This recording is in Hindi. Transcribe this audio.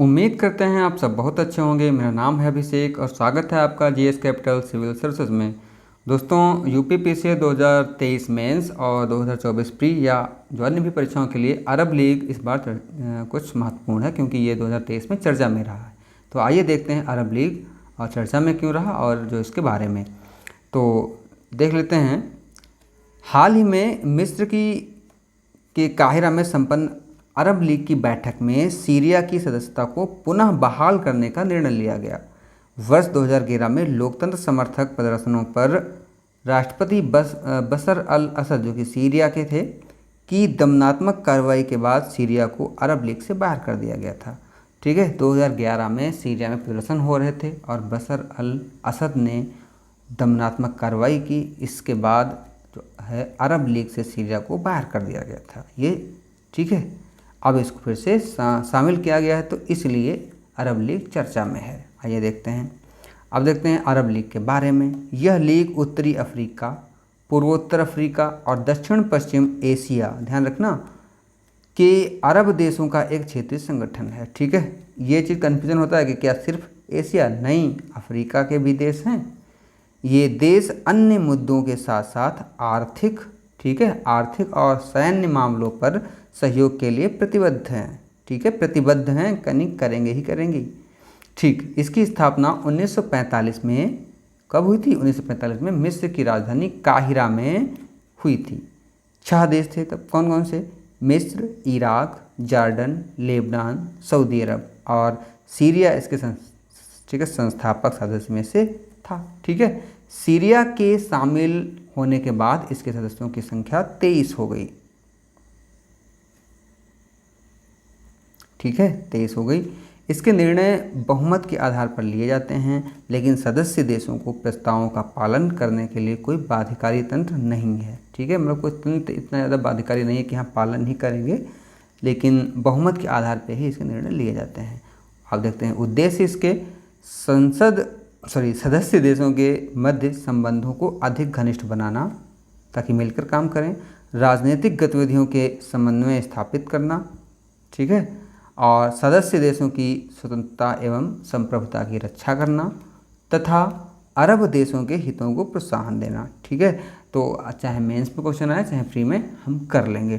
उम्मीद करते हैं आप सब बहुत अच्छे होंगे। मेरा नाम है अभिषेक और स्वागत है आपका जीएस कैपिटल सिविल सर्विसेज में। दोस्तों, यूपीपीसीए 2023 मेंस और 2024 प्री या जो अन्य भी परीक्षाओं के लिए अरब लीग इस बार कुछ महत्वपूर्ण है, क्योंकि ये 2023 में चर्चा में रहा है। तो आइए देखते हैं अरब लीग और चर्चा में क्यों रहा और जो इसके बारे में तो देख लेते हैं। हाल ही में मिस्र के काहिरा में संपन्न अरब लीग की बैठक में सीरिया की सदस्यता को पुनः बहाल करने का निर्णय लिया गया। वर्ष 2011 में लोकतंत्र समर्थक प्रदर्शनों पर राष्ट्रपति बशर अल असद, जो कि सीरिया के थे, की दमनात्मक कार्रवाई के बाद सीरिया को अरब लीग से बाहर कर दिया गया था। ठीक है, 2011 में सीरिया में प्रदर्शन हो रहे थे और बशर अल असद ने दमनात्मक कार्रवाई की। इसके बाद जो है अरब लीग से सीरिया को बाहर कर दिया गया था ये। ठीक है, अब इसको फिर से शामिल किया गया है, तो इसलिए अरब लीग चर्चा में है। आइए देखते हैं। अब देखते हैं अरब लीग के बारे में। यह लीग उत्तरी अफ्रीका, पूर्वोत्तर अफ्रीका और दक्षिण पश्चिम एशिया, ध्यान रखना, कि अरब देशों का एक क्षेत्रीय संगठन है। ठीक है, ये चीज़ कन्फ्यूजन होता है कि क्या सिर्फ एशिया? नहीं, अफ्रीका के भी देश हैं। ये देश अन्य मुद्दों के साथ साथ आर्थिक, ठीक है, आर्थिक और सैन्य मामलों पर सहयोग के लिए प्रतिबद्ध हैं। ठीक है, प्रतिबद्ध हैं, करेंगे ही करेंगे। ठीक, इसकी स्थापना 1945 में कब हुई थी? 1945 में मिस्र की राजधानी काहिरा में हुई थी। 6 देश थे तब। कौन कौन से? मिस्र, इराक, जॉर्डन, लेबनान, सऊदी अरब और सीरिया इसके ठीक है संस्थापक सदस्य में से था। ठीक है, सीरिया के शामिल होने के बाद इसके सदस्यों की संख्या 23 हो गई। ठीक है, 23 हो गई। इसके निर्णय बहुमत के आधार पर लिए जाते हैं, लेकिन सदस्य देशों को प्रस्तावों का पालन करने के लिए कोई बाध्यकारी तंत्र नहीं है। ठीक है, मतलब कोई तंत्र इतना ज़्यादा बाध्यकारी नहीं है कि हाँ पालन ही करेंगे, लेकिन बहुमत के आधार पर ही इसके निर्णय लिए जाते हैं। अब देखते हैं उद्देश्य इसके। सदस्य देशों के मध्य संबंधों को अधिक घनिष्ठ बनाना ताकि मिलकर काम करें, राजनीतिक गतिविधियों के समन्वय स्थापित करना, ठीक है, और सदस्य देशों की स्वतंत्रता एवं संप्रभुता की रक्षा करना तथा अरब देशों के हितों को प्रोत्साहन देना। ठीक है, तो चाहे मेंस में क्वेश्चन आए चाहे फ्री में हम कर लेंगे।